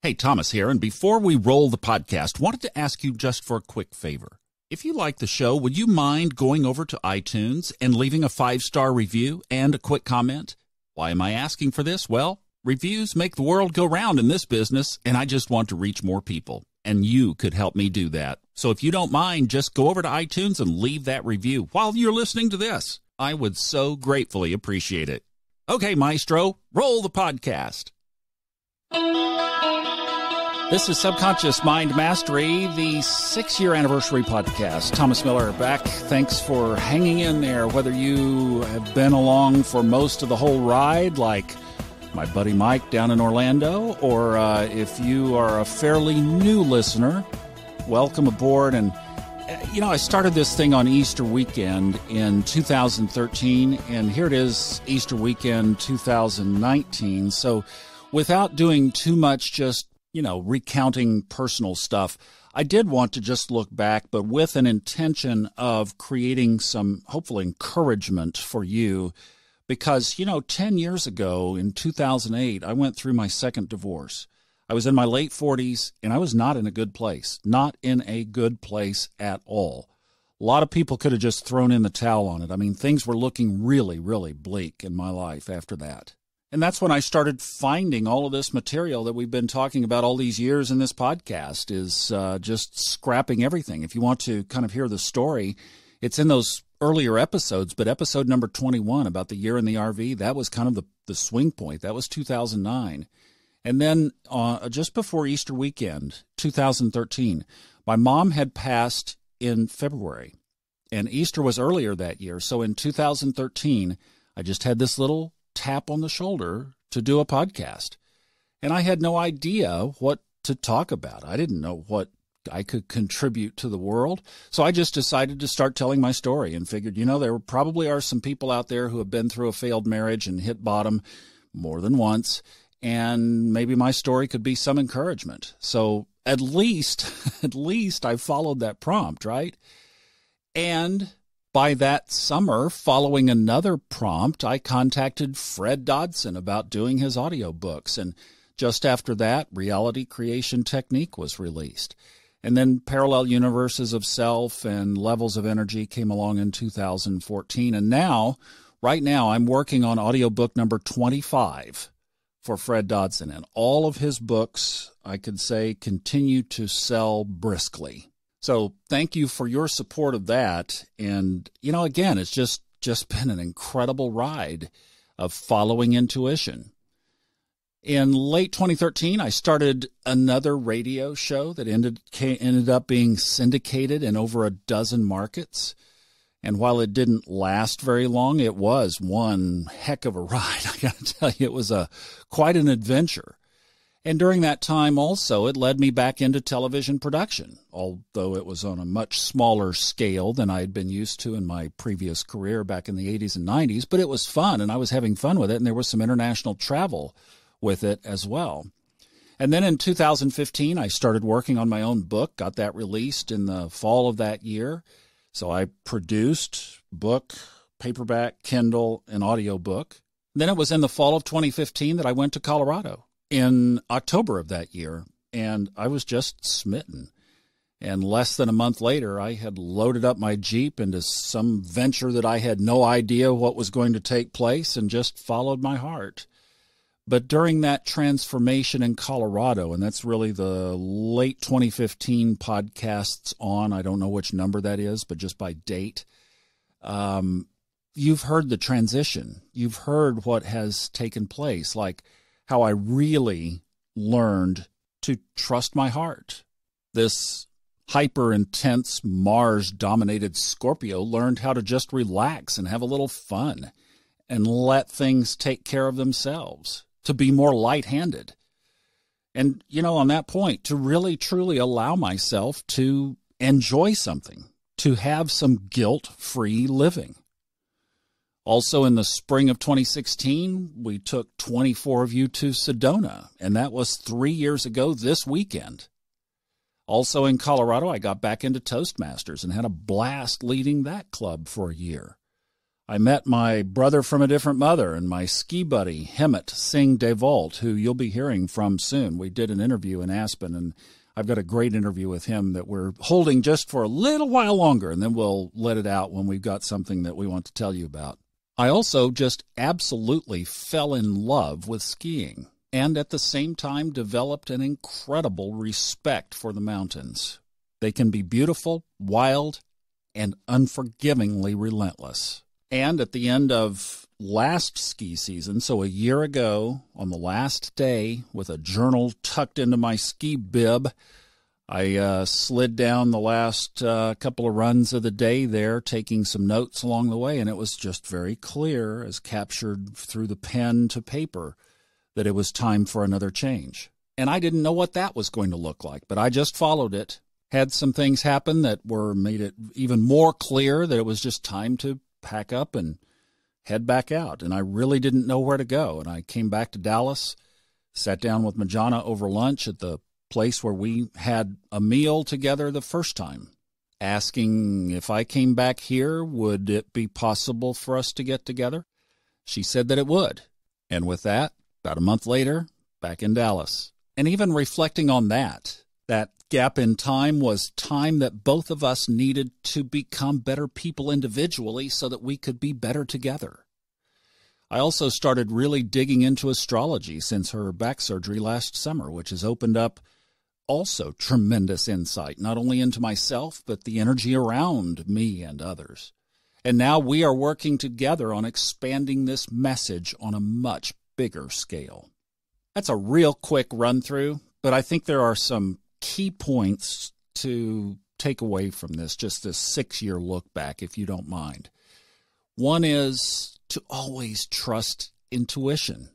Hey, Thomas here, and before we roll the podcast, wanted to ask you just for a quick favor. If you like the show, would you mind going over to iTunes and leaving a 5-star review and a quick comment? Why am I asking for this? Well, reviews make the world go round in this business, and I just want to reach more people, and you could help me do that. So if you don't mind, just go over to iTunes and leave that review while you're listening to this. I would so gratefully appreciate it. Okay, Maestro, roll the podcast. This is Subconscious Mind Mastery, the 6-year anniversary podcast. Thomas Miller back. Thanks for hanging in there, whether you have been along for most of the whole ride, like my buddy Mike down in Orlando, or if you are a fairly new listener, welcome aboard. And, I started this thing on Easter weekend in 2013, and here it is, Easter weekend 2019. So without doing too much just recounting personal stuff, I did want to just look back, but with an intention of creating some hopeful encouragement for you. Because, 10 years ago in 2008, I went through my second divorce. I was in my late 40s, and I was not in a good place. Not in a good place at all. A lot of people could have just thrown in the towel on it. I mean, things were looking really, really bleak in my life after that. And that's when I started finding all of this material that we've been talking about all these years in this podcast, is just scrapping everything. If you want to kind of hear the story, it's in those earlier episodes, but episode number 21 about the year in the RV, that was kind of the swing point. That was 2009. And then just before Easter weekend, 2013, my mom had passed in February, and Easter was earlier that year. So in 2013, I just had this little tap on the shoulder to do a podcast. And I had no idea what to talk about. I didn't know what I could contribute to the world. So I just decided to start telling my story and figured, there probably are some people out there who have been through a failed marriage and hit bottom more than once. And maybe my story could be some encouragement. So at least I followed that prompt, right? And by that summer, following another prompt, I contacted Fred Dodson about doing his audiobooks. And just after that, Reality Creation Technique was released. And then Parallel Universes of Self and Levels of Energy came along in 2014. And right now, I'm working on audiobook number 25 for Fred Dodson. And all of his books, I could say, continue to sell briskly. So thank you for your support of that. And, again, it's just been an incredible ride of following intuition. In late 2013, I started another radio show that ended up being syndicated in over a dozen markets. And while it didn't last very long, it was one heck of a ride. I got to tell you, it was quite an adventure. And during that time also, it led me back into television production, although it was on a much smaller scale than I had been used to in my previous career back in the 80s and 90s. But it was fun, and I was having fun with it, and there was some international travel with it as well. And then in 2015, I started working on my own book, got that released in the fall of that year. So I produced book, paperback, Kindle, and audiobook. Then it was in the fall of 2015 that I went to Colorado in October of that year, and I was just smitten. And less than a month later, I had loaded up my Jeep into some venture that I had no idea what was going to take place and just followed my heart. But during that transformation in Colorado, and that's really the late 2015 podcasts on, I don't know which number that is, but just by date, you've heard the transition. You've heard what has taken place, like how I really learned to trust my heart. This hyper-intense Mars-dominated Scorpio learned how to just relax and have a little fun and let things take care of themselves, to be more light-handed. And, on that point, to really, truly allow myself to enjoy something, to have some guilt-free living. Also, in the spring of 2016, we took 24 of you to Sedona, and that was 3 years ago this weekend. Also in Colorado, I got back into Toastmasters and had a blast leading that club for a year. I met my brother from a different mother and my ski buddy, Hemant Singh Devalt, who you'll be hearing from soon. We did an interview in Aspen, and I've got a great interview with him that we're holding just for a little while longer, and then we'll let it out when we've got something that we want to tell you about. I also just absolutely fell in love with skiing, and at the same time developed an incredible respect for the mountains. They can be beautiful, wild, and unforgivingly relentless. And at the end of last ski season, so a year ago, on the last day, with a journal tucked into my ski bib, I slid down the last couple of runs of the day there, taking some notes along the way, and it was just very clear, as captured through the pen to paper, that it was time for another change. And I didn't know what that was going to look like, but I just followed it. Had some things happen that made it even more clear that it was just time to pack up and head back out. And I really didn't know where to go. And I came back to Dallas, sat down with Majana over lunch at the place where we had a meal together the first time, asking if I came back here, would it be possible for us to get together? She said that it would. And with that, about a month later, back in Dallas. And even reflecting on that gap in time was time that both of us needed to become better people individually so that we could be better together. I also started really digging into astrology since her back surgery last summer, which has opened up also tremendous insight, not only into myself, but the energy around me and others. And now we are working together on expanding this message on a much bigger scale. That's a real quick run through, but I think there are some key points to take away from this, just this 6-year look back, if you don't mind. One is to always trust intuition.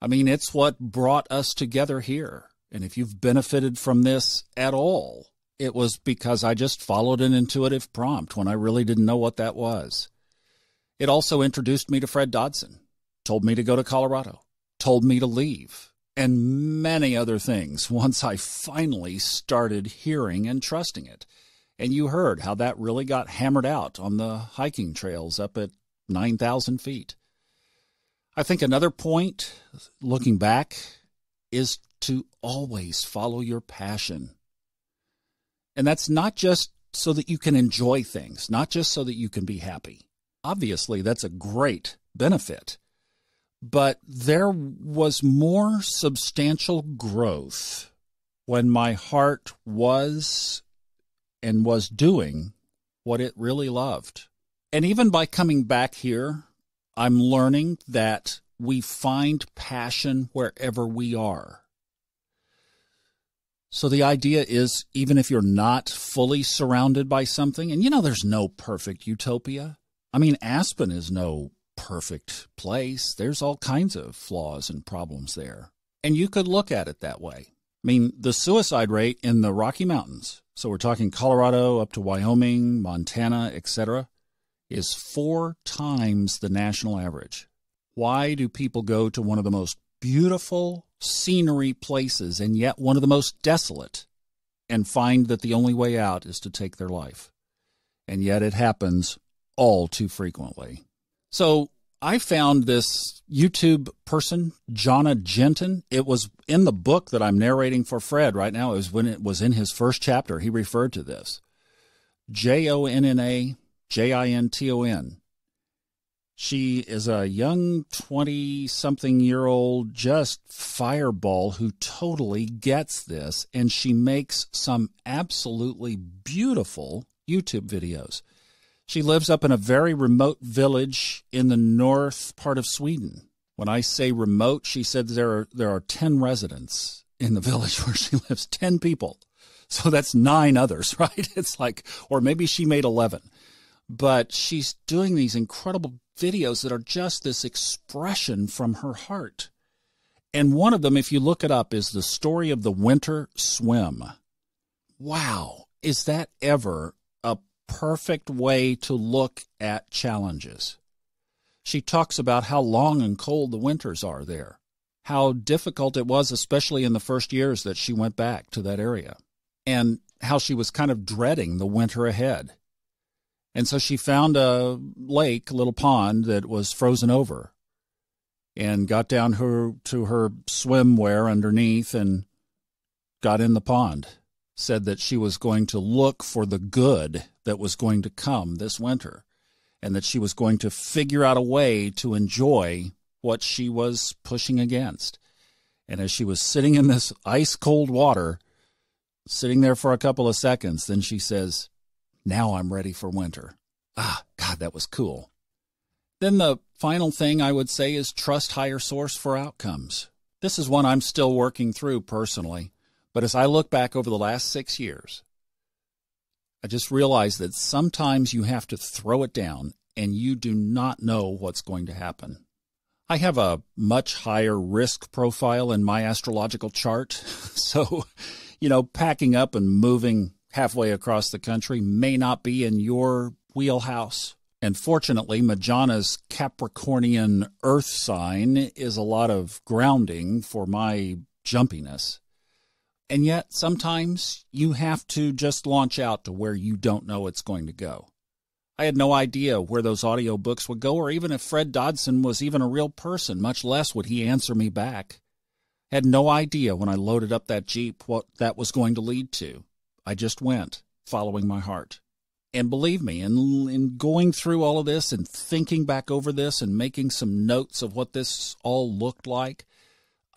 I mean, it's what brought us together here. And if you've benefited from this at all, it was because I just followed an intuitive prompt when I really didn't know what that was. It also introduced me to Fred Dodson, told me to go to Colorado, told me to leave, and many other things once I finally started hearing and trusting it. And you heard how that really got hammered out on the hiking trails up at 9,000 feet. I think another point, looking back, is to always follow your passion. And that's not just so that you can enjoy things, not just so that you can be happy. Obviously, that's a great benefit. But there was more substantial growth when my heart was and was doing what it really loved. And even by coming back here, I'm learning that we find passion wherever we are. So the idea is, even if you're not fully surrounded by something, and there's no perfect utopia. I mean, Aspen is no perfect place. There's all kinds of flaws and problems there. And you could look at it that way. I mean, the suicide rate in the Rocky Mountains, so we're talking Colorado up to Wyoming, Montana, etc., is 4 times the national average. Why do people go to one of the most beautiful scenery places and yet one of the most desolate and find that the only way out is to take their life? And yet it happens all too frequently. So I found this YouTube person, Jonna Genton. It was in the book that I'm narrating for Fred right now. It was when it was in his first chapter. He referred to this. JonnaJinton. She is a young 20-something-year-old just fireball who totally gets this, and she makes some absolutely beautiful YouTube videos. She lives up in a very remote village in the north part of Sweden. When I say remote, she said there are 10 residents in the village where she lives, 10 people. So that's 9 others, right? It's like, or maybe she made 11. But she's doing these incredible videos that are just this expression from her heart. And one of them, if you look it up, is the story of the winter swim. Wow, is that ever a perfect way to look at challenges? She talks about how long and cold the winters are there, how difficult it was, especially in the first years that she went back to that area, and how she was kind of dreading the winter ahead. And so she found a lake, a little pond that was frozen over, and got down to her swimwear underneath and got in the pond. Said that she was going to look for the good that was going to come this winter, and that she was going to figure out a way to enjoy what she was pushing against. And as she was sitting in this ice-cold water, sitting there for a couple of seconds, then she says, "Now I'm ready for winter." Ah, God, that was cool. Then the final thing I would say is trust higher source for outcomes. This is one I'm still working through personally, but as I look back over the last 6 years, I just realized that sometimes you have to throw it down and you do not know what's going to happen. I have a much higher risk profile in my astrological chart, so, packing up and moving halfway across the country may not be in your wheelhouse. And fortunately, Majana's Capricornian earth sign is a lot of grounding for my jumpiness. And yet, sometimes you have to just launch out to where you don't know it's going to go. I had no idea where those audiobooks would go, or even if Fred Dodson was even a real person, much less would he answer me back. Had no idea when I loaded up that Jeep what that was going to lead to. I just went, following my heart. And believe me, in going through all of this and thinking back over this and making some notes of what this all looked like,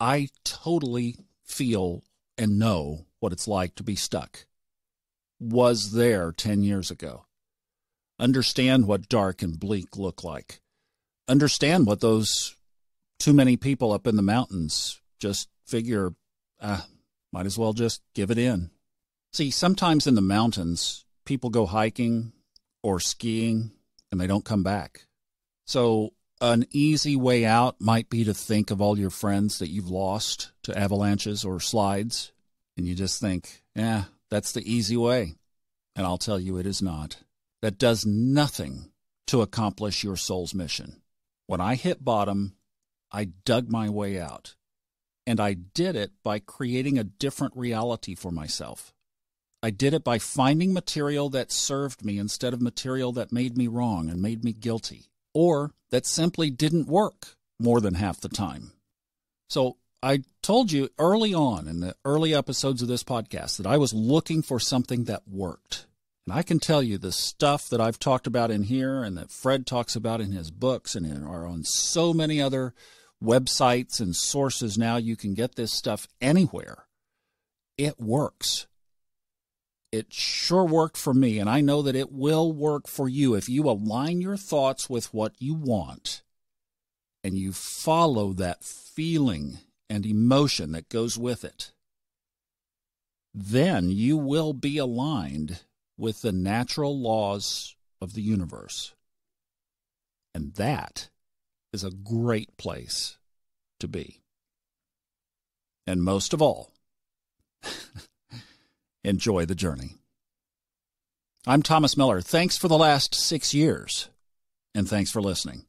I totally feel and know what it's like to be stuck. Was there 10 years ago. Understand what dark and bleak look like. Understand what those too many people up in the mountains just figure, might as well just give it in. See, sometimes in the mountains, people go hiking or skiing and they don't come back. So an easy way out might be to think of all your friends that you've lost to avalanches or slides, and you just think, that's the easy way. And I'll tell you, it is not. That does nothing to accomplish your soul's mission. When I hit bottom, I dug my way out, and I did it by creating a different reality for myself. I did it by finding material that served me instead of material that made me wrong and made me guilty, or that simply didn't work more than half the time. So I told you early on in the early episodes of this podcast that I was looking for something that worked. And I can tell you the stuff that I've talked about in here and that Fred talks about in his books and are on so many other websites and sources now, you can get this stuff anywhere. It works. It sure worked for me, and I know that it will work for you if you align your thoughts with what you want and you follow that feeling and emotion that goes with it. Then you will be aligned with the natural laws of the universe. And that is a great place to be. And most of all, enjoy the journey. I'm Thomas Miller. Thanks for the last 6 years, and thanks for listening.